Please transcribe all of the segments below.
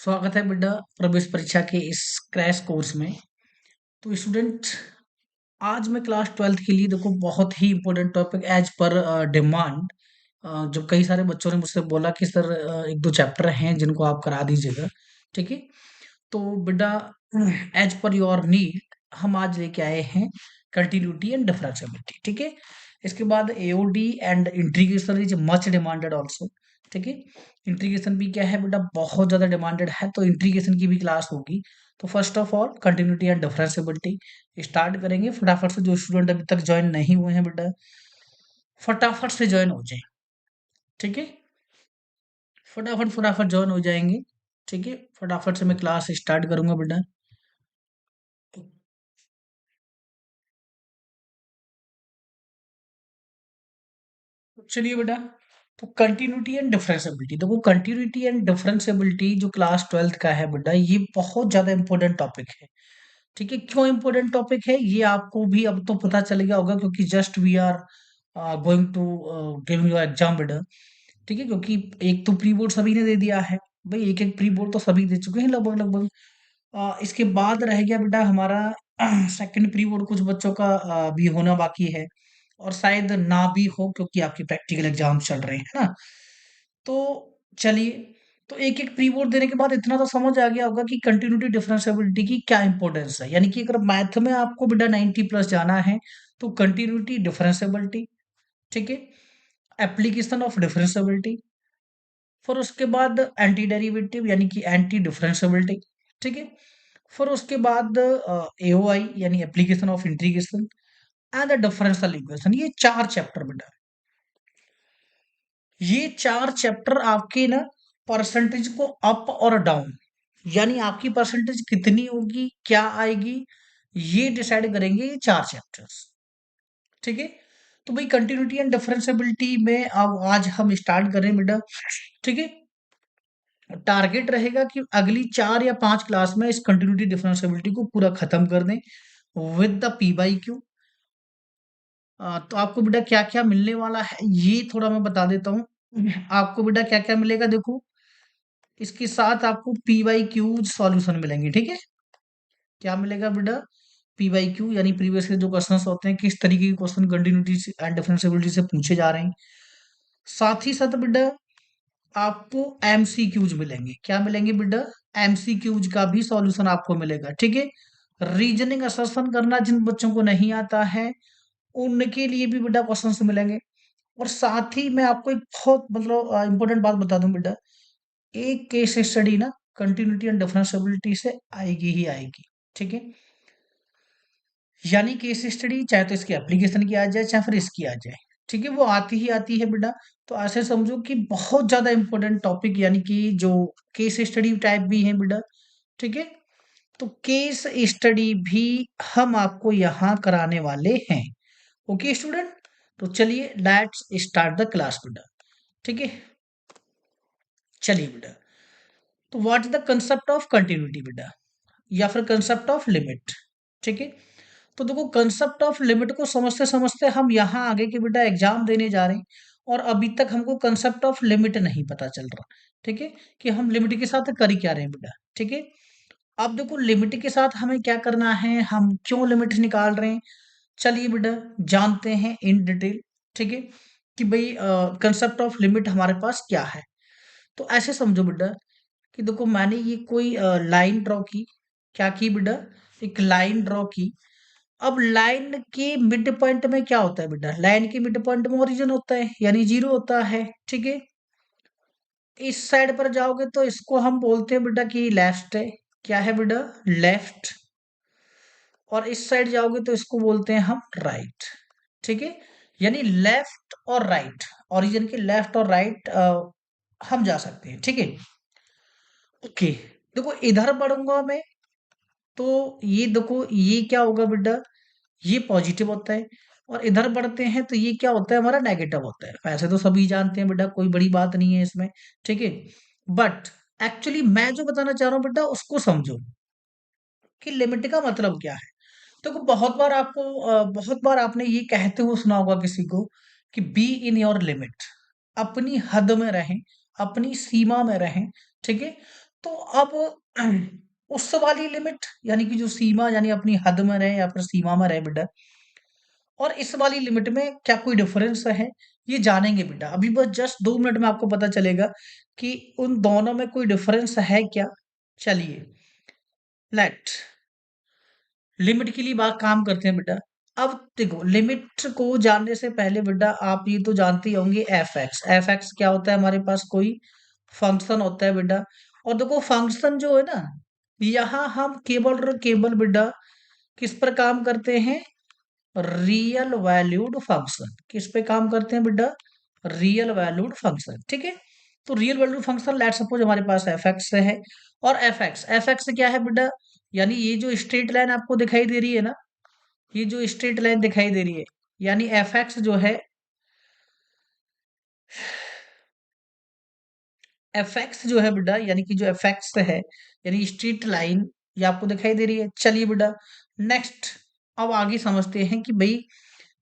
स्वागत है बेटा प्रवेश परीक्षा के इस क्रैश कोर्स में। तो स्टूडेंट, आज मैं क्लास 12th के लिए देखो बहुत ही important topic as per demand, जो कई सारे बच्चों ने मुझसे बोला कि सर एक दो चैप्टर हैं जिनको आप करा दीजिएगा। ठीक है, तो बेटा एज पर योर नीड हम आज लेके आए हैं कंटिन्यूटी एंड डिफरेंशियबिलिटी। ठीक है, इसके बाद AOD and integration is much demanded also. ठीक है, इंटीग्रेशन भी क्या है बेटा, बहुत ज्यादा डिमांडेड है, तो इंटीग्रेशन की भी क्लास होगी। तो first of all continuity and differentiability start करेंगे फटाफट से। जो स्टूडेंट अभी तक ज्वाइन नहीं हुए हैं बेटा, फटाफट से ज्वाइन हो जाए। ठीक है, फटाफट फटाफट ज्वाइन हो जाएंगे। ठीक है, फटाफट से मैं क्लास स्टार्ट करूंगा बेटा। तो चलिए बेटा, तो कंटिन्यूटी एंड डिफरेंशियबिलिटी देखो, कंटिन्यूटी एंड डिफरेंशियबिलिटी जो क्लास 12th का है बेटा, ये बहुत ज्यादा इंपॉर्टेंट टॉपिक है। ठीक है, क्यों इंपॉर्टेंट टॉपिक है ये आपको भी अब तो पता चल गया होगा, क्योंकि just we are going to giving your exam बेटा। ठीक है, क्योंकि एक तो प्री बोर्ड सभी ने दे दिया है भाई, एक एक प्री बोर्ड तो सभी दे चुके हैं लगभग लगभग। इसके बाद रह गया बेटा हमारा सेकंड प्री बोर्ड, कुछ बच्चों का भी होना बाकी है, और शायद ना भी हो क्योंकि आपकी प्रैक्टिकल एग्जाम चल रहे हैं ना। तो चलिए, तो एक एक प्री बोर्ड देने के बाद इतना तो समझ आ गया होगा कि कंटिन्यूटी डिफरेंशियबिलिटी की क्या इंपॉर्टेंस है। यानी कि अगर मैथ में आपको बेटा 90 प्लस जाना है तो कंटिन्यूटी डिफरेंशियबिलिटी। ठीक है, एप्लीकेशन ऑफ डिफरेंशियबिलिटी, फिर उसके बाद एंटी डेरिवेटिव यानी कि एंटी डिफरेंशियबिलिटी। ठीक है, फिर उसके बाद एओआई यानी application of integration and the differential equation. ये चार चैप्टर बेटा, ये चार चैप्टर आपके ना परसेंटेज को अप और डाउन, यानी आपकी परसेंटेज कितनी होगी, क्या आएगी, ये डिसाइड करेंगे ये चार चैप्टर्स। ठीक है, तो भाई कंटिन्यूटी एंड डिफरेंशियबिलिटी में अब आज हम स्टार्ट करें बेटा। ठीक है, टारगेट रहेगा कि अगली 4 या 5 क्लास में इस कंटिन्यूटी डिफरेंशियबिलिटी को पूरा खत्म कर दें with the P by Q. तो आपको बेटा क्या क्या मिलने वाला है ये थोड़ा मैं बता देता हूँ। आपको बेटा क्या क्या मिलेगा देखो, इसके साथ आपको पी बाई क्यू सॉल्यूशन मिलेंगे। ठीक है, क्या मिलेगा बेटा, पी बाई क्यू यानी प्रीवियस के जो क्वेश्चंस होते हैं, किस तरीके के क्वेश्चन कंटिन्यूटी एंड डिफरेंशियबिलिटी से पूछे जा रहे हैं। साथ ही साथ बेटा आपको एमसीक्यूज मिलेंगे। क्या मिलेंगे बेटा, एमसीक्यूज का भी सॉल्यूशन आपको मिलेगा। ठीक है, रीजनिंग असर्शन करना जिन बच्चों को नहीं आता है उनके लिए भी बेटा क्वेश्चंस मिलेंगे। और साथ ही मैं आपको एक बहुत मतलब इंपॉर्टेंट बात बता दूं बेटा, एक केस स्टडी ना कंटिन्यूटी एंड डिफरेंशियबिलिटी से आएगी ही आएगी। ठीक है, यानी केस स्टडी चाहे तो इसकी एप्लीकेशन की आ जाए चाहे फिर इसकी आ जाए, ठीक है, वो आती ही आती है बेटा। तो ऐसे समझो कि बहुत ज्यादा इंपॉर्टेंट टॉपिक, यानी कि जो केस स्टडी टाइप भी है बेटा। ठीक है, तो केस स्टडी भी हम आपको यहाँ कराने वाले हैं। ओके स्टूडेंट, तो चलिए लेट्स स्टार्ट द क्लास बेटा। ठीक है, चलिए बेटा, तो what is the concept of continuity बेटा, या फिर कंसेप्ट ऑफ लिमिट। ठीक है, तो देखो कंसेप्ट ऑफ लिमिट को समझते समझते हम यहाँ आगे के बेटा एग्जाम देने जा रहे हैं, और अभी तक हमको कंसेप्ट ऑफ लिमिट नहीं पता चल रहा। ठीक है, कि हम लिमिट के साथ कर ही क्या रहे हैं बेटा। ठीक है, अब देखो लिमिट के साथ हमें क्या करना है, हम क्यों लिमिट निकाल रहे हैं, चलिए बेटा जानते हैं इन डिटेल। ठीक है, कि भाई कंसेप्ट ऑफ लिमिट हमारे पास क्या है। तो ऐसे समझो बेटा कि देखो मैंने ये कोई लाइन ड्रॉ की। क्या की बेटा, एक लाइन ड्रॉ की। अब लाइन के मिड पॉइंट में क्या होता है बेटा, लाइन के मिड पॉइंट में ओरिजिन होता है यानी जीरो होता है। ठीक है, इस साइड पर जाओगे तो इसको हम बोलते हैं बेटा कि लेफ्ट है। क्या है बेटा, लेफ्ट। और इस साइड जाओगे तो इसको बोलते हैं हम राइट। ठीक है, यानी लेफ्ट और राइट, ओरिजिन के लेफ्ट और राइट हम जा सकते हैं। ठीक है, ओके, देखो इधर बढ़ूंगा मैं तो ये देखो ये क्या होगा बेटा, ये पॉजिटिव होता है। और इधर बढ़ते हैं तो ये क्या होता है, हमारा नेगेटिव होता है। वैसे तो सभी जानते हैं बेटा, कोई बड़ी बात नहीं है इसमें। ठीक है, बट एक्चुअली मैं जो बताना चाह रहा हूं बेटा उसको समझो कि लिमिट का मतलब क्या है। तो बहुत बार आपको बहुत बार आपने ये कहते हुए सुना होगा किसी को कि बी इन योर लिमिट, अपनी हद में रहें, अपनी सीमा में रहें। ठीक है, तो अब उस वाली लिमिट यानी कि जो सीमा यानी अपनी हद में रहे या फिर सीमा में रहे बेटा, और इस वाली लिमिट में क्या कोई डिफरेंस है, ये जानेंगे बेटा। अभी बस जस्ट 2 मिनट में आपको पता चलेगा कि उन दोनों में कोई डिफरेंस है क्या। चलिए, लेट लिमिट के लिए बात काम करते हैं बेटा। अब देखो, लिमिट को जानने से पहले बेटा आप ये तो जानते ही होंगे एफ एक्स। एफ एक्स क्या होता है, हमारे पास कोई फंक्शन होता है बेटा। और देखो फंक्शन जो है ना, यहाँ हम केवल और केवल बेटा किस पर काम करते हैं, रियल वैल्यूड फंक्शन। किस पे काम करते हैं बेटा, रियल वैल्यूड फंक्शन। ठीक है, तो real valued function let suppose हमारे पास एफ एक्स है। और एफ एक्स क्या है बेटा, यानी ये जो स्ट्रेट लाइन आपको दिखाई दे रही है ना, ये जो स्ट्रेट लाइन दिखाई दे रही है, यानी एफ एक्स जो है, एफ एक्स जो है बेटा, यानी कि जो एफ एक्स है, यानी स्ट्रेट लाइन, ये आपको दिखाई दे रही है। चलिए बेटा, नेक्स्ट अब आगे समझते हैं कि भाई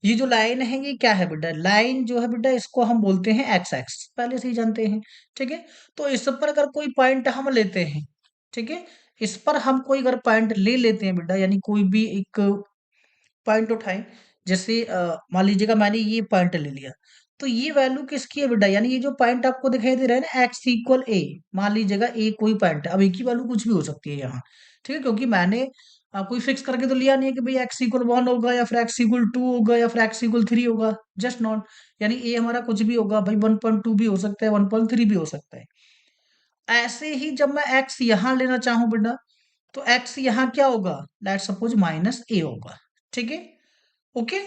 ये जो लाइन है ये क्या है बेटा। लाइन जो है बेटा, इसको हम बोलते हैं एक्स एक्स, पहले से ही जानते हैं। ठीक है, तो इस पर अगर कोई पॉइंट हम लेते हैं, ठीक है, इस पर हम कोई अगर पॉइंट ले लेते हैं बेटा, यानी कोई भी एक पॉइंट उठाएं। जैसे मान लीजिएगा मैंने ये पॉइंट ले लिया, तो ये वैल्यू किसकी है बेटा, यानी ये जो पॉइंट आपको दिखाई दे रहा है ना, एक्स इक्वल ए। मान लीजिएगा ए कोई पॉइंट है, अब ए की वैल्यू कुछ भी हो सकती है यहाँ। ठीक है, क्योंकि मैंने कोई फिक्स करके तो लिया नहीं है कि भाई एक्स इक्वल 1 होगा या फिर एक्स इक्वल 2 होगा या फिर एक्स इक्वल 3 होगा। जस्ट नॉट, यानी ए हमारा कुछ भी होगा भाई, 1.2 भी हो सकता है, 1.3 भी हो सकता है। ऐसे ही जब मैं एक्स यहाँ लेना चाहूं बेटा, तो एक्स यहाँ क्या होगा, लेट सपोज माइनस ए होगा। ठीक है, ओके।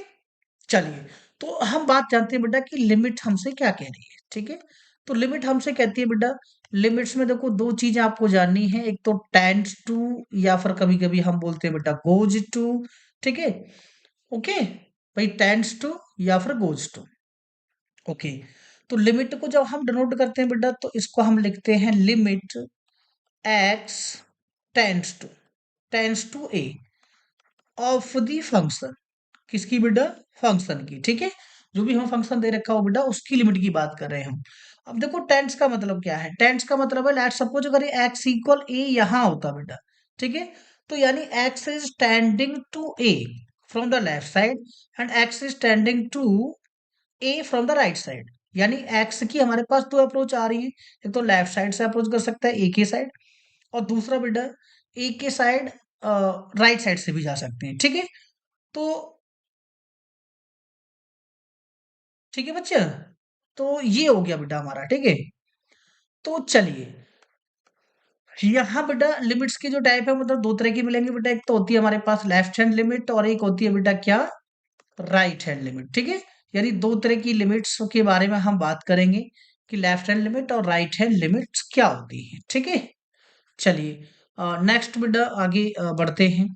चलिए, तो हम बात जानते हैं बेटा कि लिमिट हमसे क्या कह रही है। ठीक है, तो लिमिट हमसे कहती है बेटा, लिमिट्स में देखो दो चीजें आपको जाननी है, एक तो टेंड्स टू, या फिर कभी कभी हम बोलते हैं बेटा गोज टू। ठीक है, ओके, भाई टेंड्स टू या फिर गोज टू। ओके, तो लिमिट को जब हम डिनोट करते हैं बेटा, तो इसको हम लिखते हैं limit x tends to a of the function. किसकी बेटा, फंक्शन की। ठीक है, जो भी हम फंक्शन दे रखा हो बेटा, उसकी लिमिट की बात कर रहे हैं हम। अब देखो टेंस का मतलब क्या है, टेंस का मतलब है लेट सपोज अगर ये एक्स इक्वल ए यहाँ होता बेटा, ठीक है, तो यानी x is tending to a from the left side and x is tending to a from the right side. यानी एक्स की हमारे पास दो अप्रोच आ रही है, एक तो लेफ्ट साइड से अप्रोच कर सकता है ए के साइड, और दूसरा बेटा ए के साइड राइट साइड से भी जा सकते हैं। ठीक है, तो ठीक है बच्चे, तो ये हो गया बेटा हमारा। ठीक है, तो चलिए, यहाँ बेटा लिमिट्स की जो टाइप है मतलब दो तरह की मिलेंगी बेटा। एक तो होती है हमारे पास लेफ्ट हैंड लिमिट, और एक होती है बेटा क्या, राइट हैंड लिमिट। ठीक है, यानी दो तरह की लिमिट्स के बारे में हम बात करेंगे कि लेफ्ट हैंड लिमिट और राइट हैंड लिमिट्स क्या होती है। ठीक है, चलिए नेक्स्ट बेटा आगे बढ़ते हैं।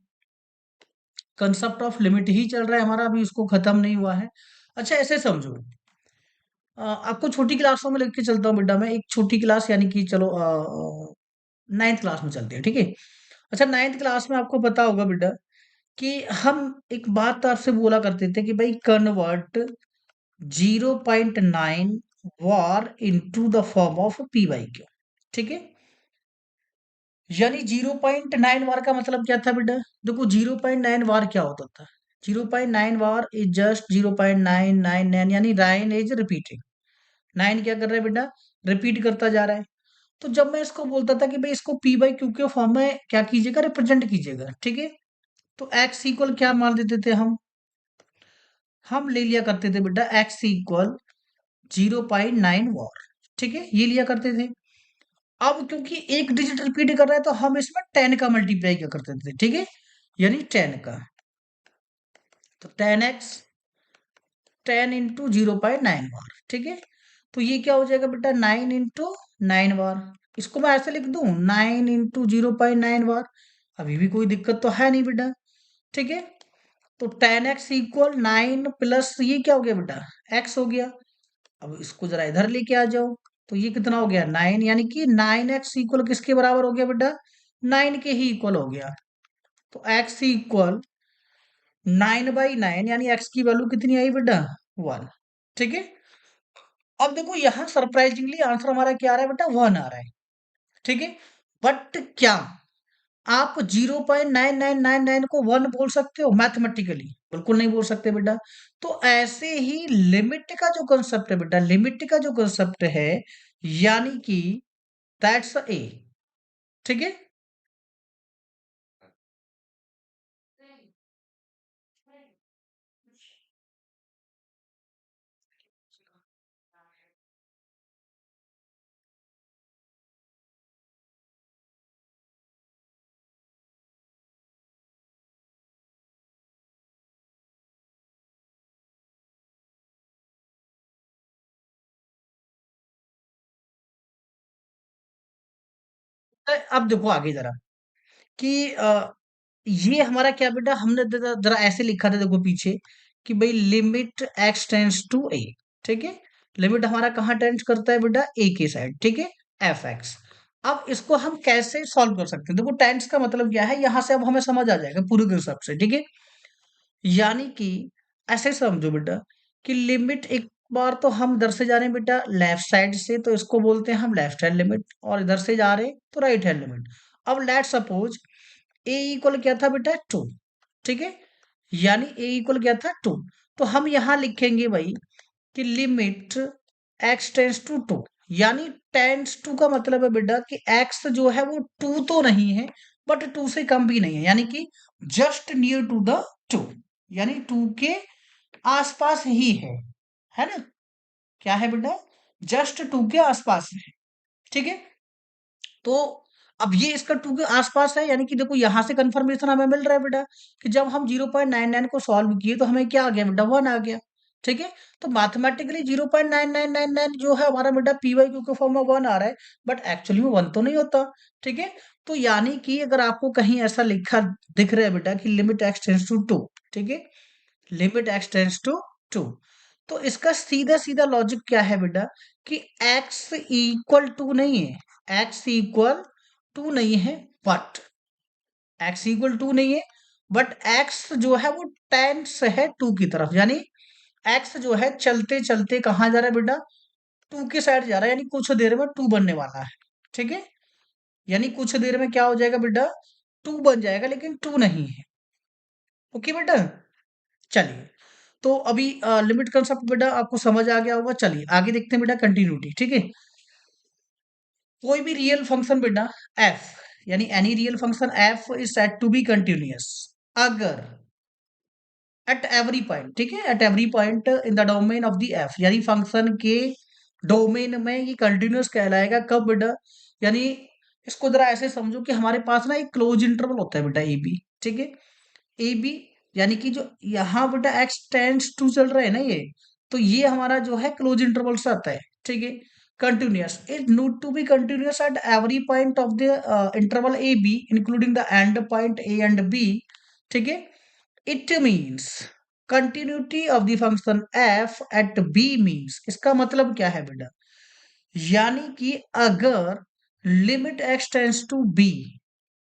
कंसेप्ट ऑफ लिमिट ही चल रहा है हमारा, अभी उसको खत्म नहीं हुआ है। अच्छा ऐसे समझो, आपको छोटी क्लासों में लेके चलता हूँ बेटा मैं, एक छोटी क्लास यानी कि चलो 9th क्लास में चलते हैं। ठीक है, अच्छा 9th क्लास में आपको पता होगा बेटा कि हम एक बात आपसे बोला करते थे कि भाई convert 0.9 war into the form of P by Q. ठीक है, यानी 0.9 वार का मतलब क्या था बेटा, देखो 0.9 वार क्या होता था, 0.9 वार इज जस्ट 0.999, यानी 9 इज रिपीटिंग। 9 क्या कर रहा है बेटा, रिपीट करता जा रहा है। तो जब मैं इसको बोलता था कि भाई इसको पी बाई क्यू के फॉर्म में क्या कीजिएगा, रिप्रेजेंट कीजिएगा। ठीक है, तो एक्स इक्वल क्या मान देते थे हम ले लिया करते थे बेटा एक्स इक्वल 0.9 वॉर। ठीक है, ये लिया करते थे। अब क्योंकि एक डिजिट रिपीट कर रहा है, तो हम इसमें 10 का मल्टीप्लाई क्या करते थे। ठीक है, यानी 10 का, तो 10x 10 × 0.9 बार। ठीक है, तो ये क्या हो जाएगा बेटा 9 × 9 बार। इसको मैं ऐसे लिख दूं 9 × 0.9 बार, अभी भी कोई दिक्कत तो है नहीं बेटा। ठीक है, तो 10x इक्वल 9 प्लस ये क्या हो गया बेटा, x हो गया। अब इसको जरा इधर लेके आ जाओ, तो ये कितना हो गया 9, यानी कि 9x इक्वल किसके बराबर हो गया बेटा, 9 के ही इक्वल हो गया। तो x इक्वल 9/9, यानी x की वैल्यू कितनी आई बेटा, 1। ठीक है, अब देखो यहाँ सरप्राइजिंगली आंसर हमारा क्या आ रहा है बेटा, 1 आ रहा है। ठीक है, बट क्या आप 0.9999 को 1 बोल सकते हो मैथमेटिकली? बिल्कुल नहीं बोल सकते बेटा। तो ऐसे ही लिमिट का जो कंसेप्ट है बेटा, लिमिट का जो कंसेप्ट है, यानी कि दैट्स ए, ठीक है। अब देखो आगे जरा कि ये हमारा क्या बेटा, हमने जरा जरा ऐसे लिखा था देखो पीछे कि भाई लिमिट एक्स टेंड्स टू ए, ठीक है। लिमिट हमारा कहाँ टेंड्स करता है बेटा, ए के साइड, ठीक है, एफ एक्स। अब इसको हम कैसे सॉल्व कर सकते हैं, देखो टेंड्स का मतलब क्या है, यहां से अब हमें समझ आ जाएगा पूरे कंसेप्ट से, ठीक है। यानी कि ऐसे समझो बेटा कि लिमिट एक बार तो हम इधर से जा रहे हैं बेटा लेफ्ट साइड से, तो इसको बोलते हैं हम लेफ्ट हैंड लिमिट, और इधर से जा रहे हैं तो राइट हैंड लिमिट। अब लेट सपोज ए इक्वल क्या था बेटा, टू, ठीक है। यानी ए इक्वल क्या था, टू। तो हम यहां लिखेंगे भाई कि limit x tends to two, यानी टेंस टू का मतलब है बेटा कि एक्स जो है वो टू तो नहीं है, बट टू से कम भी नहीं है, यानी कि just near to the two, यानी टू के आसपास ही है ना। क्या है बेटा, जस्ट टू के आसपास है, ठीक है। तो अब ये इसका टू के आसपास है, यानी कि देखो यहां से कंफर्मेशन हमें मिल रहा है बेटा कि जब हम 0.99 को सॉल्व किए तो हमें क्या आ गया बेटा, 1 आ गया, ठीक है। तो मैथमेटिकली 0.9999 जो है हमारा बेटा पी वाई क्यू के फॉर्म में 1 आ रहा है, बट एक्चुअली में 1 तो नहीं होता, ठीक है। तो यानी कि अगर आपको कहीं ऐसा लिखा दिख रहा है बेटा कि limit x tends to two, ठीक है, limit x tends to two, तो इसका सीधा सीधा लॉजिक क्या है बेटा कि x इक्वल टू नहीं है, x इक्वल टू नहीं है, बट x इक्वल टू नहीं है, बट x जो है वो टेंस है टू की तरफ, यानी x जो है चलते चलते कहाँ जा रहा है बेटा, टू के साइड जा रहा है, यानी कुछ देर में टू बनने वाला है, ठीक है। यानी कुछ देर में क्या हो जाएगा बेटा, टू बन जाएगा, लेकिन टू नहीं है। ओके बेटा, चलिए। तो अभी लिमिट कंसेप्ट बेटा आपको समझ आ गया होगा। चलिए आगे देखते हैं बेटा कंटिन्यूटी, ठीक है। कोई भी रियल फंक्शन बेटा एफ, यानी any real function f is said to be continuous अगर एट एवरी पॉइंट, ठीक है, at every point in the domain of the f, यानी फंक्शन के डोमेन में ये कंटिन्यूअस कहलाएगा कब बेटा, यानी इसको जरा ऐसे समझो कि हमारे पास ना एक क्लोज इंटरवल होता है बेटा ए बी, ठीक है। ए बी यानी कि जो यहाँ बेटा एक्स टेंड्स टू चल रहा है ना ये, तो ये हमारा जो है क्लोज इंटरवल से आता है, ठीक है। Continuous it need to be continuous at every point of the interval a b including the end point a and b, ठीक है। It means continuity of the function f at b means, इसका मतलब क्या है बेटा, यानी कि अगर limit x tends to b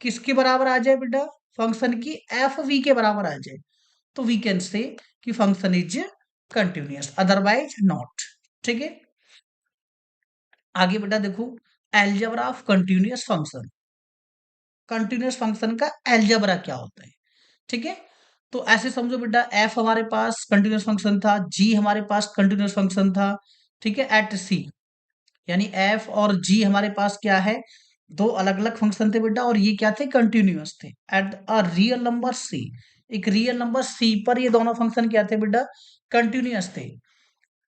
किसके बराबर आ जाए बेटा, फंक्शन की एफ वी के बराबर आ जाए, तो वी कैन से कि function is continuous, otherwise not, ठीक है। आगे बेटा देखो algebra of continuous function, continuous function का एल्जेब्रा क्या होता है, ठीक है। तो ऐसे समझो बेटा एफ हमारे पास कंटिन्यूअस फंक्शन था, जी हमारे पास कंटिन्यूअस फंक्शन था, ठीक है, एट सी, यानी एफ और जी हमारे पास क्या है, दो अलग अलग फंक्शन थे बेटा, और ये क्या थे, कंटिन्यूअस थे at a real number c, एक रियल नंबर सी पर ये दोनों फंक्शन क्या थे बेटा, कंटिन्यूअस थे।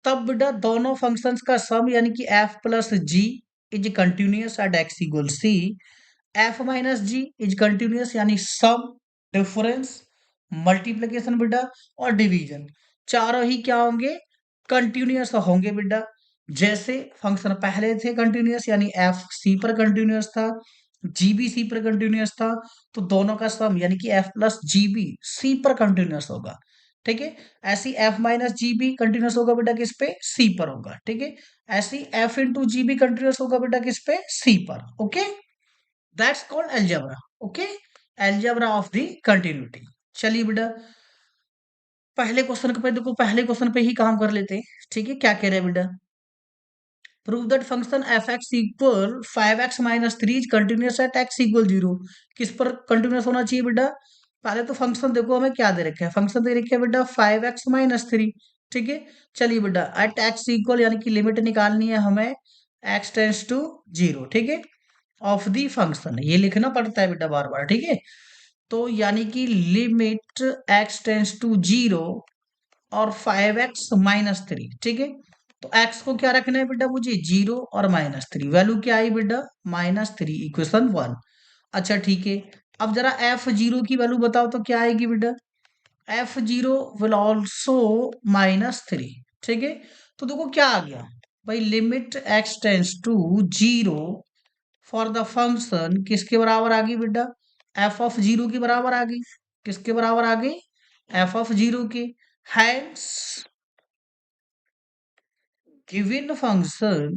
तब बेटा दोनों फंक्शंस का सम यानी कि f plus g is continuous at x equal c, f minus g is continuous यानी सम, डिफरेंस, मल्टीप्लीकेशन बेटा और डिवीजन, चारों ही क्या होंगे, कंटिन्यूअस होंगे बेटा। जैसे फंक्शन पहले थे कंटिन्यूअस, यानी एफ सी पर कंटिन्यूअस था, जी बी सी पर कंटिन्यूअस था, तो दोनों का सम यानी कि एफ प्लस जी बी सी पर कंटिन्यूअस होगा, ठीक है। ऐसी एफ माइनस जी बी कंटिन्यूअस होगा बेटा किस पे, सी पर होगा, ठीक है। ऐसी एफ इंटू जी बी कंटिन्यूअस होगा बेटा किस पे, सी पर, okay. That's called algebra, okay, algebra of the continuity. चलिए बेटा पहले क्वेश्चन पे देखो, पहले क्वेश्चन पे ही काम कर लेते हैं, ठीक है। क्या कह रहे हैं बेटा, prove that function f x equal 5x-3 is continuous eight x equal 0। किस पर कंटिन्यूअस होना चाहिए बेटा? पहले तो फंक्शन देखो हमें क्या दे रखे हैं, फंक्शन दे रखे है बेटा 5x-3। ठीक है, चलिए बेटा एट x इक्वल यानी कि लिमिट निकालनी है हमें x टेंस टू 0। ठीक है, ऑफ दी फंक्शन ये लिखना पड़ता है बेटा बार बार। ठीक है, तो यानी कि लिमिट x टेंस टू 0 और 5x-3। ठीक है, तो x को क्या रखना है बेटा मुझे? 0 और -3। वैल्यू क्या आई बेटा? -3, इक्वेशन 1। अच्छा ठीक है, अब जरा f0 की वैल्यू बताओ तो क्या आएगी बेटा? f0 will also -3। ठीक है, तो देखो क्या आ गया भाई, limit x tends to 0 for the function किसके बराबर आ गई बेटा? f ऑफ 0 के बराबर आ गई। किसके बराबर आ गई? f ऑफ 0 के। Hence given function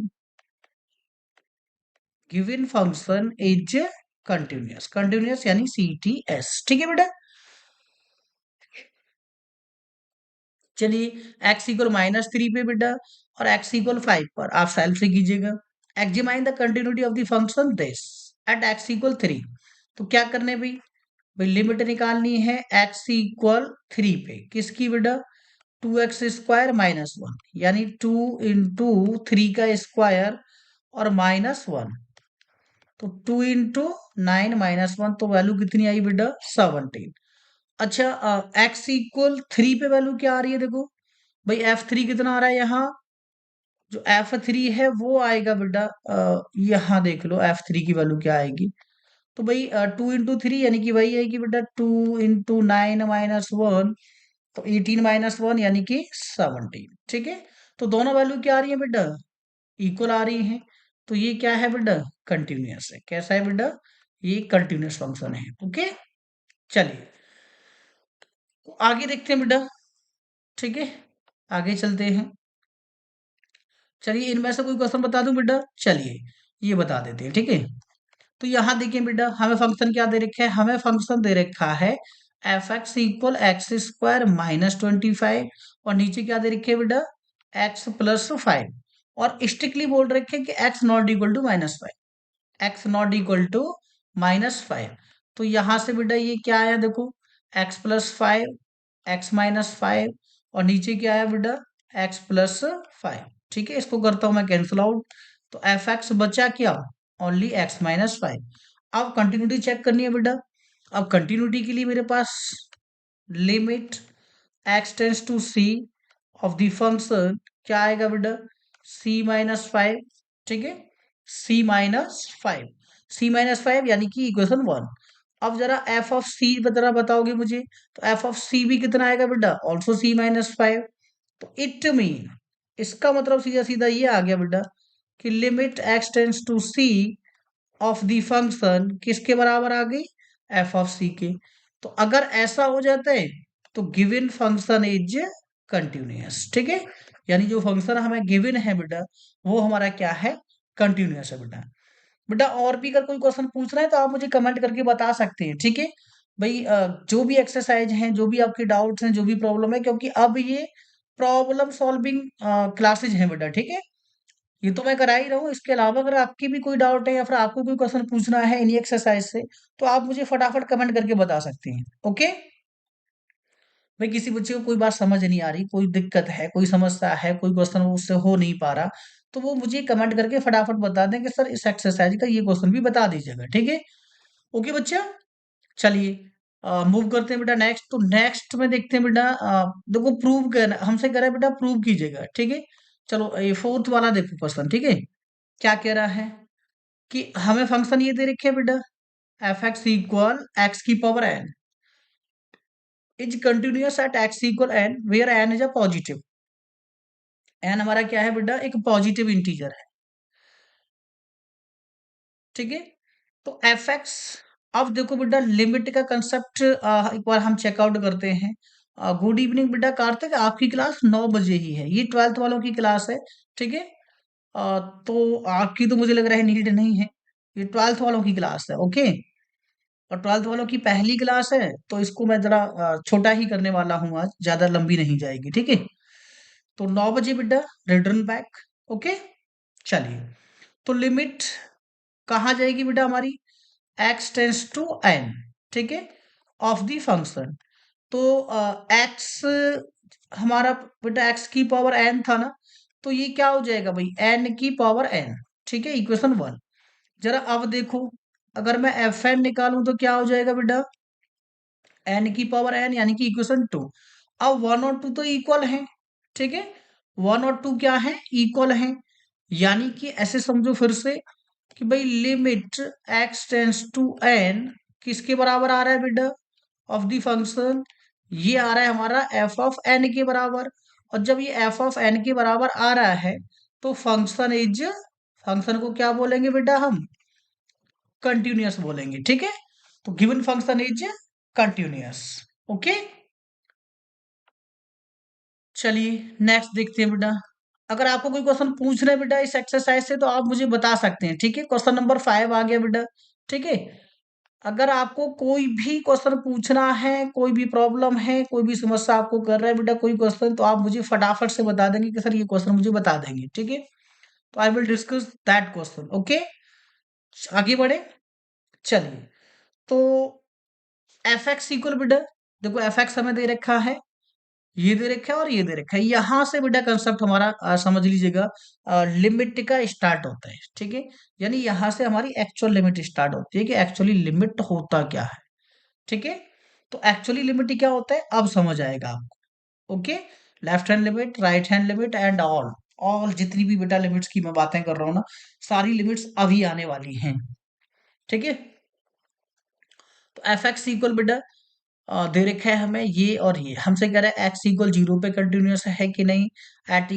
given function is continuous. Continuous यानी CTS। ठीक है बेटा, चलिए x इक्वल -3 पे बेटा और x इक्वल 5 पर आप सेल्फ से कीजिएगा। Examine the continuity of the function this eight x equal 3। तो क्या करने भाई? भाई लिमिट निकालनी है x इक्वल 3 पे। किसकी बेटा? 2x² - 1 यानी 2 इंटू 3 का स्क्वायर और -1। तो 2 इंटू 9 - 1, तो वैल्यू कितनी आई बेटा? 17। अच्छा, x इक्वल 3 पे वैल्यू क्या आ रही है देखो भाई, f3 कितना आ रहा है यहाँ? जो f3 है वो आएगा बेटा, यहाँ देख लो f3 की वैल्यू क्या आएगी। तो भाई 2 इंटू 3 यानी कि वही आएगी बेटा 2 इंटू 9 - 1, तो 18 - 1 यानी कि 17। ठीक है, तो दोनों वैल्यू क्या आ रही है बेटा? इक्वल आ रही हैं। तो ये क्या है बेटा? कंटिन्यूअस है। कैसा है बेटा? ये कंटिन्यूअस फंक्शन है। ओके, चलिए तो आगे देखते हैं बेटा। ठीक है, आगे चलते हैं। चलिए इनमें से कोई क्वेश्चन बता दूं बेटा? चलिए ये बता देते हैं। ठीक है, तो यहाँ देखिए बेटा हमें फंक्शन क्या दे रखा है? हमें फंक्शन दे रखा है एफ एक्स इक्वल x² - 25 और नीचे क्या दे रखे है बेटा? x+5 और स्ट्रिक्टली बोल रखे हैं कि x not equal to -5। x not equal to -5। तो यहां से बेटा ये क्या आया देखो, x+5, x-5 और नीचे क्या आया बेटा? x+5। ठीक है, इसको करता हूं मैं कैंसिल आउट। तो एफ एक्स बचा क्या? Only x-5। अब कंटिन्यूटी चेक करनी है बेटा। अब कंटिन्यूटी के लिए मेरे पास limit x tends to c of the function क्या आएगा बेटा? c-5। ठीक है, c-5, c-5 यानी कि इक्वेशन 1। अब जरा f ऑफ c जरा बताओगे मुझे, तो f ऑफ c भी कितना आएगा बेटा? Also c-5। तो इट मीन, इसका मतलब सीधा सीधा ये आ गया बेटा कि limit x tends to c of the function किसके बराबर आ गई? f ऑफ c के। तो अगर ऐसा हो जाता है तो गिवन फंक्शन इज कंटिन्यूअस। ठीक है, यानी जो फंक्शन हमें गिवन है बेटा वो हमारा क्या है? कंटिन्यूअस है बेटा। बेटा और भी अगर कोई क्वेश्चन पूछ रहा है तो आप मुझे कमेंट करके बता सकते हैं। ठीक है भाई, जो भी एक्सरसाइज हैं, जो भी आपके डाउट्स हैं, जो भी प्रॉब्लम है, क्योंकि अब ये प्रॉब्लम सॉल्विंग क्लासेज हैं बेटा। ठीक है, ये तो मैं करा ही रहा हूँ। इसके अलावा अगर आपकी भी कोई डाउट है या फिर आपको कोई क्वेश्चन पूछना है इन्हीं एक्सरसाइज से, तो आप मुझे फटाफट कमेंट करके बता सकते हैं। ओके भाई, किसी बच्चे को कोई बात समझ नहीं आ रही, कोई दिक्कत है, कोई समस्या है, कोई क्वेश्चन उससे हो नहीं पा रहा, तो वो मुझे कमेंट करके फटाफट बता दें कि सर इस एक्सरसाइज का ये क्वेश्चन भी बता दीजिएगा। ठीक है, ओके बच्चा, चलिए मूव करते हैं बेटा नेक्स्ट। तो नेक्स्ट में देखते हैं बेटा, देखो प्रूव कर हमसे कह रहा है बेटा प्रूव कीजिएगा। ठीक है, चलो ये फोर्थ वाला देखो क्वेश्चन। ठीक है, क्या कह रहा है कि हमें फंक्शन ये दे रखे है बेटा f x equal x⁴n is continuous at x=n where n is a positive. n हमारा क्या है बेटा? एक पॉजिटिव इंटीजर है। ठीक है, तो एफ एक्स, अब देखो बेटा लिमिट का कंसेप्ट एक बार हम चेकआउट करते हैं। गुड इवनिंग बेटा कार्तिक, आपकी क्लास 9 बजे ही है, ये 12th वालों की क्लास है। ठीक है, तो आपकी तो मुझे लग रहा है नीड नहीं है, ये 12th वालों की क्लास है। ओके, और 12th वालों की पहली क्लास है तो इसको मैं जरा छोटा ही करने वाला हूँ, आज ज्यादा लंबी नहीं जाएगी। ठीक है, तो 9 बजे बेटा रिटर्न बैक। ओके, चलिए, तो लिमिट कहाँ जाएगी बेटा हमारी, x टेंस टू n, ठीक है, ऑफ द फंक्शन। तो x हमारा बेटा x की पावर n था ना, तो ये क्या हो जाएगा भाई, n की पावर n, ठीक है, इक्वेशन 1। जरा अब देखो, अगर मैं एफ एन निकालूं तो क्या हो जाएगा बेटा, n की पावर n यानी कि इक्वेशन 2। अब 1 और 2 तो इक्वल हैं, ठीक है, 1 और 2 क्या है, इक्वल हैं। यानी कि ऐसे समझो फिर से कि भाई limit x tends to n किसके बराबर आ रहा है बेटा, ऑफ द फंक्शन, ये आ रहा है हमारा f ऑफ n के बराबर। और जब ये f ऑफ n के बराबर आ रहा है तो फंक्शन को क्या बोलेंगे बेटा हम, कंटिन्यूअस बोलेंगे, ठीक है। तो given function is continuous. Okay, चलिए नेक्स्ट देखते हैं बेटा। अगर आपको कोई क्वेश्चन पूछ रहे हैं बेटा इस एक्सरसाइज से तो आप मुझे बता सकते हैं, ठीक है। क्वेश्चन नंबर 5 आ गया बेटा, ठीक है। अगर आपको कोई भी क्वेश्चन पूछना है, कोई भी प्रॉब्लम है, कोई भी समस्या आपको कर रहा है बेटा कोई क्वेश्चन, तो आप मुझे फटाफट से बता देंगे कि सर ये क्वेश्चन मुझे बता देंगे, ठीक है। तो I will discuss that question. Okay, आगे बढ़े। चलिए, तो एफ एक्स इक्वल बेटा, देखो एफ एक्स हमें दे रखा है, ये दे रखा है और ये दे रखा है। यहां से बेटा कंसेप्ट हमारा समझ लीजिएगा, लिमिट का स्टार्ट होता है, ठीक है। यानी यहां से हमारी एक्चुअल लिमिट स्टार्ट होती है कि एक्चुअली लिमिट होता क्या है, ठीक है। तो एक्चुअली लिमिट क्या होता है अब समझ आएगा आपको। Okay, left hand limit, right hand limit and all, all जितनी भी बेटा लिमिट्स की मैं बातें कर रहा हूँ ना, सारी लिमिट्स अभी आने वाली हैं, ठीक है। तो एफ एक्स इक्वल बेटा दे रखा है हमें ये और ये, हमसे कह रहा है एक्स इक्वल 0 पे कंटिन्यूस है कि नहीं, एट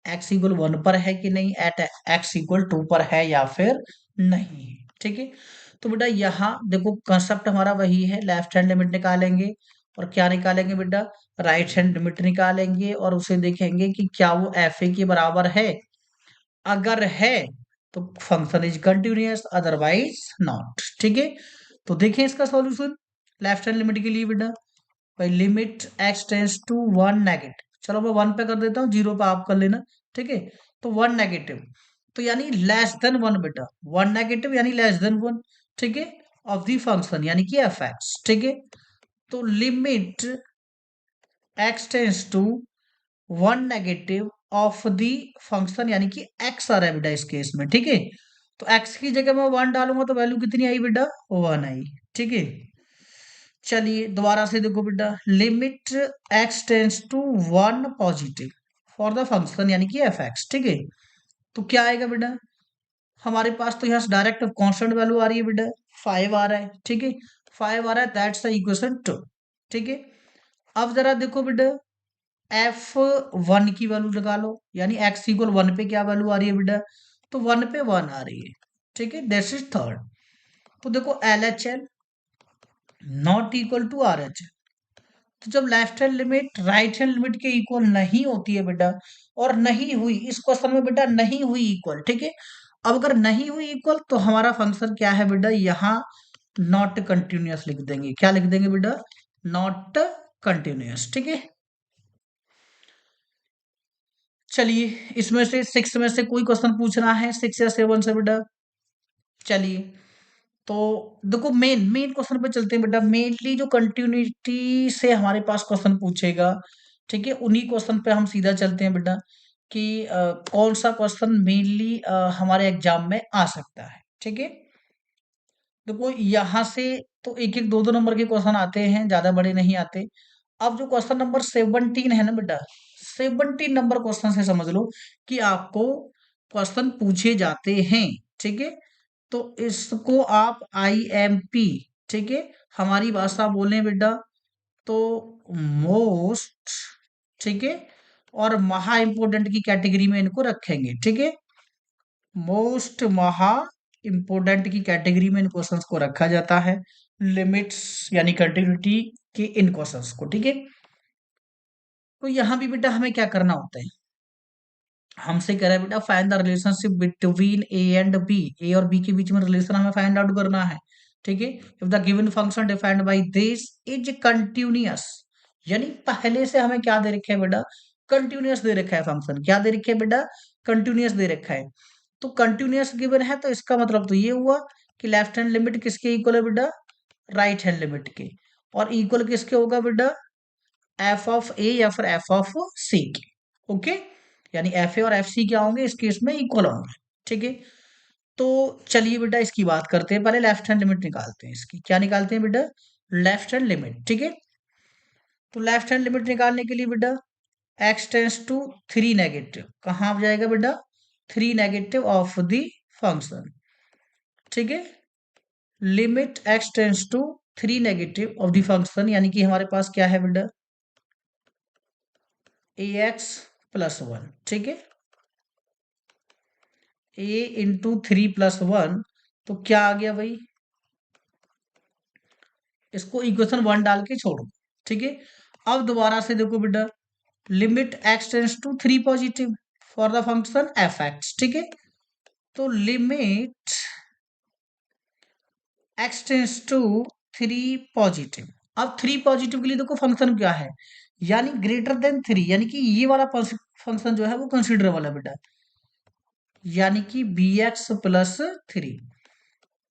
एक्स इक्वल 1 पर है कि नहीं, एट एक्स इक्वल 2 पर है या फिर नहीं, ठीक है। तो बेटा यहाँ देखो कंसेप्ट हमारा वही है, लेफ्ट हैंड लिमिट निकालेंगे और क्या निकालेंगे बेटा, राइट हैंड लिमिट निकालेंगे और उसे देखेंगे कि क्या वो एफ ए के बराबर है। अगर है तो function is continuous, otherwise not, ठीक है। तो देखें इसका सॉल्यूशन लेफ्ट हैंड लिमिट के लिए बेटा, भाई limit x tends to 1 negative, चलो मैं 1 पे कर देता हूँ, 0 पे आप कर लेना, ठीक है। तो 1 नेगेटिव, तो यानी लेस देन 1 बेटा, 1 नेगेटिव यानी लेस देन 1, ठीक है, ऑफ द फंक्शन यानी कि एफ एक्स, ठीक है। तो limit x tends to 1 negative of the function यानी कि एक्स आ रहा है बेटा इस केस में, ठीक है। तो एक्स की जगह मैं 1 डालूंगा तो वैल्यू कितनी आई बेटा, 1 आई, ठीक है। चलिए दोबारा से देखो बेटा, limit x tends to 1 positive for the function यानी कि एफ एक्स, ठीक है। तो क्या आएगा बेटा, हमारे पास तो यहाँ से डायरेक्ट कांस्टेंट वैल्यू आ रही है बेटा, 5 आ रहा है, ठीक है, 5 आ रहा है, दैट्स द इक्वेशन 2, ठीक है। अब जरा देखो बेटा, एफ 1 की वैल्यू लगा लो, यानी एक्स इक्वल 1 पे क्या वैल्यू आ रही है बेटा, तो 1 पे 1 आ रही है, ठीक है, दैट्स इज थर्ड। तो देखो L H L not equal to R H, तो जब left hand limit right hand limit के इक्वल नहीं होती है बेटा, और नहीं हुई इस क्वेश्चन में बेटा, नहीं हुई इक्वल, ठीक है। अब अगर नहीं हुई इक्वल तो हमारा फंक्शन क्या है बेटा, यहाँ नॉट कंटिन्यूअस लिख देंगे, क्या लिख देंगे बेटा, नॉट कंटिन्यूअस, ठीक है। चलिए इसमें से 6 में से कोई क्वेश्चन पूछना है, 6 या 7 से बेटा। चलिए, तो देखो मेन मेन क्वेश्चन पे चलते हैं बेटा, मेनली जो कंटिन्यूटी से हमारे पास क्वेश्चन पूछेगा, ठीक है, उन्हीं क्वेश्चन पे हम सीधा चलते हैं बेटा कि कौन सा क्वेश्चन मेनली हमारे एग्जाम में आ सकता है, ठीक है। देखो यहाँ से तो एक एक दो दो नंबर के क्वेश्चन आते हैं, ज्यादा बड़े नहीं आते। अब जो क्वेश्चन नंबर 17 है ना बेटा, 17 नंबर क्वेश्चन से समझ लो कि आपको क्वेश्चन पूछे जाते हैं, ठीक है। तो इसको आप आई एम पी, ठीक है, हमारी भाषा बोले बेटा तो मोस्ट, ठीक है, और महा इंपोर्टेंट की कैटेगरी में इनको रखेंगे, ठीक है। मोस्ट महा इंपोर्टेंट की कैटेगरी में इन क्वेश्चंस को रखा जाता है, लिमिट्स यानी कंटिन्यूटी के इन क्वेश्चंस को, ठीक है। तो यहां भी बेटा हमें क्या करना होता है, हमसे कह रहा है बेटा find the relationship between A and B, A और बी के बीच में रिलेशन हमें फाइंड आउट करना है, ठीक है। If the given function defined by this is continuous, यानी पहले से हमें क्या दे रखा है बेटा, कंटिन्यूअस दे रखा है फंक्शन, क्या दे रखा है बेटा, कंटिन्यूअस दे रखा है। तो कंटिन्यूअस गिवन है, तो इसका मतलब तो ये हुआ कि लेफ्ट हैंड लिमिट किसके इक्वल है बेटा, राइट हैंड लिमिट के, और इक्वल किसके होगा बेटा, एफ ऑफ ए या फिर एफ ऑफ सी के। ओके, यानी एफ ए और एफ सी क्या होंगे इस केस में, इक्वल होंगे। ठीक है, तो चलिए बेटा इसकी बात करते हैं, पहले लेफ्ट हैंड लिमिट निकालते हैं इसकी। क्या निकालते हैं बेटा, लेफ्ट हैंड लिमिट। ठीक है, तो लेफ्ट हैंड लिमिट निकालने के लिए बेटा एक्स टेंस टू 3 नेगेटिव, कहाँ आ जाएगा बेटा, 3 नेगेटिव ऑफ द फंक्शन। ठीक है, limit x tends to 3 negative of the function, यानी कि हमारे पास क्या है बेटा, ए एक्स प्लस 1। ठीक है, ए इंटू 3+1, तो क्या आ गया भाई, इसको इक्वेशन 1 डाल के छोड़ो। ठीक है, अब दोबारा से देखो बेटा, limit x tends to 3 positive for the function f x. ठीक है, तो limit x tends to 3 positive. अब 3 पॉजिटिव के लिए देखो फंक्शन क्या है, यानी ग्रेटर देन 3, यानी कि ये वाला फंक्शन जो है वो कंसिडरेबल है बेटा, यानी कि बी एक्स प्लस 3।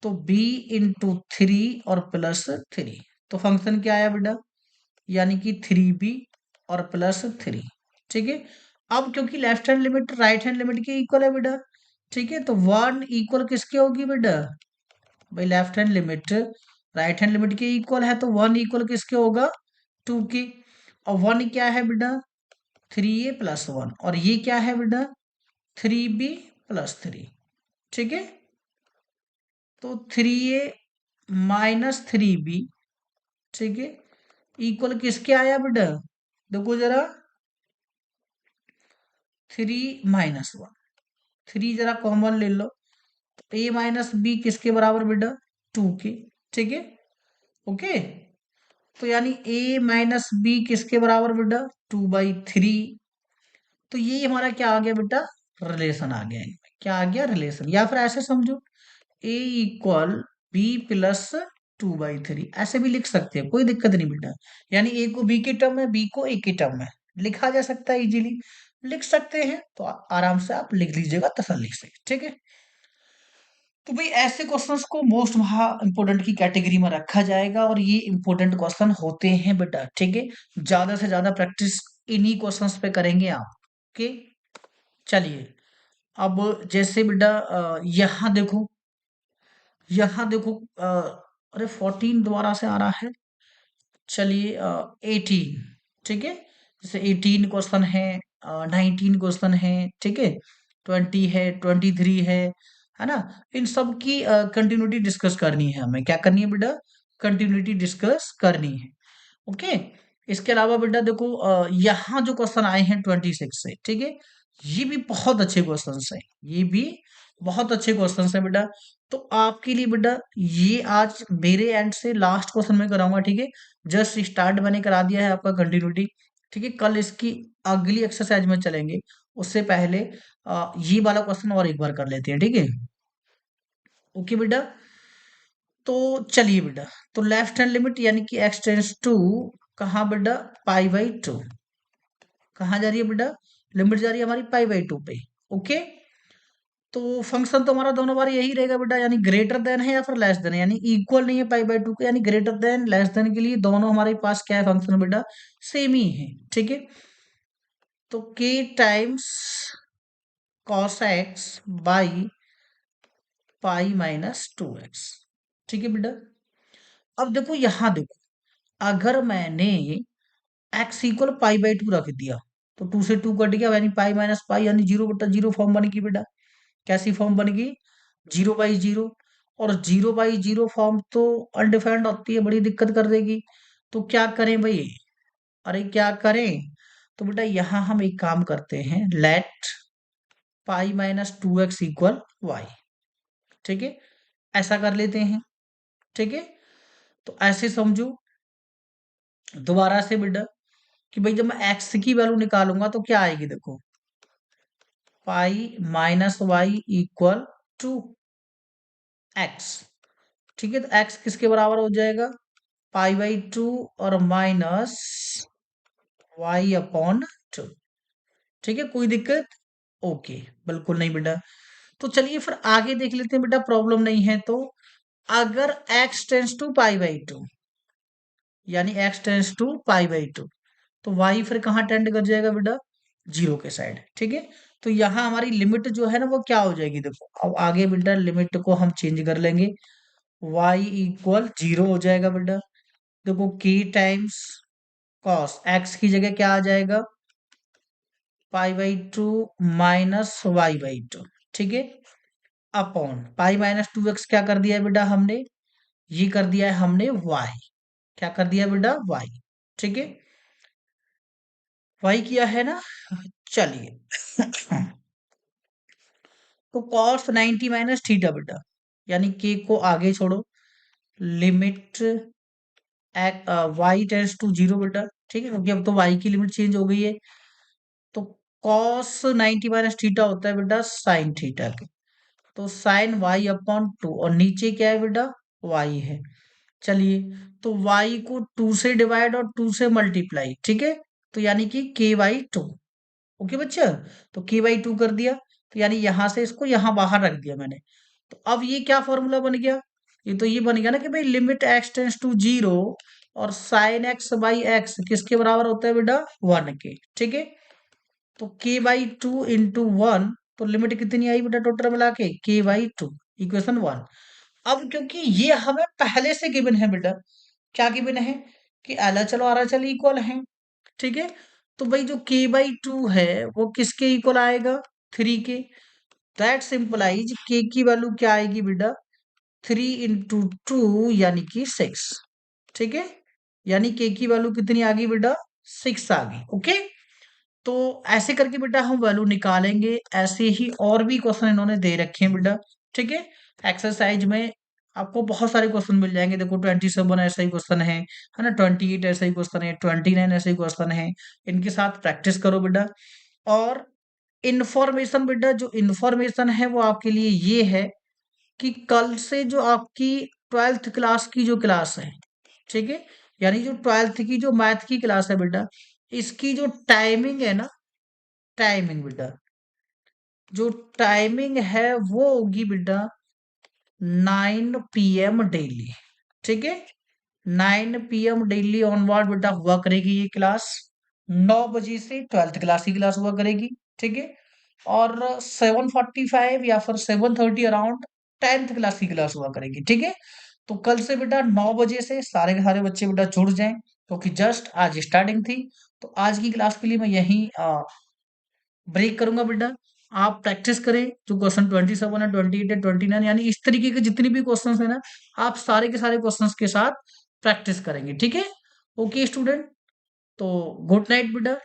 तो b इंटू 3 और प्लस 3, तो फंक्शन क्या आया बेटा, यानी कि 3b और प्लस 3। ठीक है, अब क्योंकि left hand limit right hand limit के इक्वल है बेटा, ठीक है, तो 1 इक्वल किसके होगी बेटा, भाई left hand limit right hand limit के इक्वल है, तो 1 इक्वल किसके होगा, 2 के। और 1 क्या है बेटा, 3a प्लस 1, और ये क्या है बेटा, 3b प्लस 3। ठीक है, तो 3a माइनस 3b, ठीक है, इक्वल किसके आया बेटा, देखो जरा, 3 - 1, 3 जरा कॉमन ले लो, तो a माइनस बी किसके बराबर बेटा, 2 के। ठीक है, ओके, तो यानी a माइनस बी किसके बराबर बेटा, 2/3। तो ये हमारा क्या आ गया बेटा, रिलेशन आ गया इनमें। क्या आ गया, रिलेशन, या फिर ऐसे समझो, a इक्वल बी प्लस 2/3, ऐसे भी लिख सकते हैं, कोई दिक्कत नहीं बेटा। यानी a को b के टर्म में, b को a के टर्म में लिखा जा सकता है, इजीली लिख सकते हैं, तो आराम से आप लिख लीजिएगा तसल्ली से। ठीक है, तो भाई ऐसे क्वेश्चंस को मोस्ट इंपोर्टेंट की कैटेगरी में रखा जाएगा, और ये इंपोर्टेंट क्वेश्चन होते हैं बेटा। ठीक है, ज्यादा से ज्यादा प्रैक्टिस इन्हीं क्वेश्चंस पे करेंगे आप। ओके, चलिए, अब जैसे बेटा यहाँ देखो, यहाँ देखो, अरे 14 दोबारा से आ रहा है, चलिए 18। ठीक है, जैसे 18 क्वेश्चन है, 19 क्वेश्चन है, ठीक है, 20 है, 23 है ना, इन सब की कंटिन्यूटी डिस्कस करनी है हमें। क्या करनी है बेटा, कंटिन्यूटी डिस्कस करनी है। ओके, इसके अलावा बेटा देखो, यहाँ जो क्वेश्चन आए हैं 26 से, ठीक है, ये भी बहुत अच्छे क्वेश्चन है, ये भी बहुत अच्छे क्वेश्चन है बेटा। तो आपके लिए बेटा ये आज मेरे एंड से लास्ट क्वेश्चन में कराऊंगा। ठीक है, जस्ट स्टार्ट मैंने करा दिया है आपका कंटिन्यूटी। ठीक है, कल इसकी अगली एक्सरसाइज में चलेंगे, उससे पहले ये वाला क्वेश्चन और एक बार कर लेते हैं। ठीक है, ओके बेटा, तो चलिए बेटा, तो लेफ्ट हैंड लिमिट यानी कि एक्स टेंस टू कहाँ बेटा, π/2, कहाँ जा रही है बेटा, लिमिट जा रही है हमारी π/2 पे। ओके, तो फंक्शन तो हमारा दोनों बार यही रहेगा बेटा, यानी ग्रेटर देन है या फिर लेस देन है, यानी इक्वल नहीं है π/2 के, यानी ग्रेटर देन लेस देन के लिए दोनों हमारे पास क्या है फंक्शन बेटा, सेम ही है। ठीक है, तो k times cos x by π-2x। ठीक है बेटा, अब देखो यहाँ देखो, अगर मैंने x इक्वल π/2 रख दिया, तो 2 से 2 कट गया, यानी π-π, यानी 0/0 फॉर्म बनेगी बेटा। कैसी फॉर्म बनेगी, 0/0, और 0/0 फॉर्म तो अनडिफाइंड होती है, बड़ी दिक्कत कर देगी। तो क्या करें भाई, अरे क्या करें, तो बेटा यहाँ हम एक काम करते हैं, लेट π-2x इक्वल y। ठीक है, ऐसा कर लेते हैं। ठीक है, तो ऐसे समझो दोबारा से बेटा, कि भाई जब मैं x की वैल्यू निकालूंगा तो क्या आएगी, देखो π-y इक्वल टू x। ठीक है, तो x किसके बराबर हो जाएगा, π/2 और माइनस y/2। ठीक है, कोई दिक्कत, ओके, बिल्कुल नहीं बेटा। तो चलिए फिर आगे देख लेते हैं बेटा, प्रॉब्लम नहीं है तो। अगर x tends to pi by two, यानी x tends to pi by two, तो y फिर कहाँ टेंड कर जाएगा बेटा? जीरो के साइड, ठीक है। तो यहाँ हमारी लिमिट जो है ना वो क्या हो जाएगी, देखो अब आगे बेटा लिमिट को हम चेंज कर लेंगे, y इक्वल जीरो हो जाएगा बेटा। देखो k टाइम्स कॉस x की जगह क्या आ जाएगा? Pi by two minus y by two, ठीक है। Upon pi minus two x क्या कर दिया है बेटा हमने? ये कर दिया है हमने y, क्या कर दिया बेटा? y, ठीक है। y किया है ना, चलिए। तो कॉस 90 माइनस थीटा बेटा, यानी k को आगे छोड़ो, limit y tends to zero बेटा, ठीक है, क्योंकि अब तो y की लिमिट चेंज हो गई है। तो कॉस 90 माइनस थीटा होता है बेटा साइन थीटा के, तो साइन वाई अपॉन टू, और नीचे क्या है बेटा? y है। चलिए, तो y को टू से डिवाइड और टू से मल्टीप्लाई, ठीक है, तो यानी कि के बाई टू। ओके बच्चा, तो के बाई टू कर दिया, तो यानी यहां से इसको यहां बाहर रख दिया मैंने। तो अब ये क्या फॉर्मूला बन गया? ये तो ये बन गया ना कि भाई limit x tends to zero और साइन एक्स बाई एक्स किसके बराबर होता है बेटा? वन के, ठीक है। तो के बाई टू इंटू वन, तो लिमिट कितनी आई बेटा टोटल मिला के बाई टू, इक्वेशन वन। अब क्योंकि ये हमें पहले से गिवन है बेटा, क्या गिवन है? कि एल एच एल और आर एच एल इक्वल है, ठीक है। तो भाई जो के बाई टू है वो किसके इक्वल आएगा? थ्री के। दैट सिंपलाइज के की वैल्यू क्या आएगी बेटा? थ्री इंटू टू यानी कि सिक्स, ठीक है। यानी के की वैल्यू कितनी आ गई बेटा? सिक्स आ गई, ओके। तो ऐसे करके बेटा हम वैल्यू निकालेंगे। ऐसे ही और भी क्वेश्चन इन्होंने दे रखे हैं बेटा, ठीक है। एक्सरसाइज में आपको बहुत सारे क्वेश्चन मिल जाएंगे, देखो 27 ऐसा ही क्वेश्चन है ना, 28 ऐसा ही क्वेश्चन है, 29 ऐसे ही क्वेश्चन है। इनके साथ प्रैक्टिस करो बेटा। और इन्फॉर्मेशन बेटा, जो इन्फॉर्मेशन है वो आपके लिए ये है कि कल से जो आपकी 12th क्लास की जो क्लास है, ठीक है, यानी जो 12th की जो मैथ की क्लास है बेटा, इसकी जो टाइमिंग है ना, टाइमिंग बेटा, जो टाइमिंग है वो होगी बेटा 9 PM डेली, ठीक है। 9 PM डेली ऑनवर्ड बेटा हुआ करेगी ये क्लास। 9 बजे से 12th क्लास की क्लास हुआ करेगी, ठीक है। और 7:45 या फिर 7:30 अराउंड 10th क्लास की क्लास हुआ करेगी, ठीक है। तो कल से बेटा 9 बजे से सारे के सारे बच्चे बेटा जुड़ जाएं, क्योंकि जस्ट आज स्टार्टिंग थी। तो आज की क्लास के लिए मैं यहीं ब्रेक करूंगा बेटा। आप प्रैक्टिस करें, जो क्वेश्चन 27 है, 28 है, 29, यानी इस तरीके के जितने भी क्वेश्चन है ना, आप सारे के सारे क्वेश्चन के साथ प्रैक्टिस करेंगे, ठीक है। ओके स्टूडेंट, तो गुड नाइट बेटा।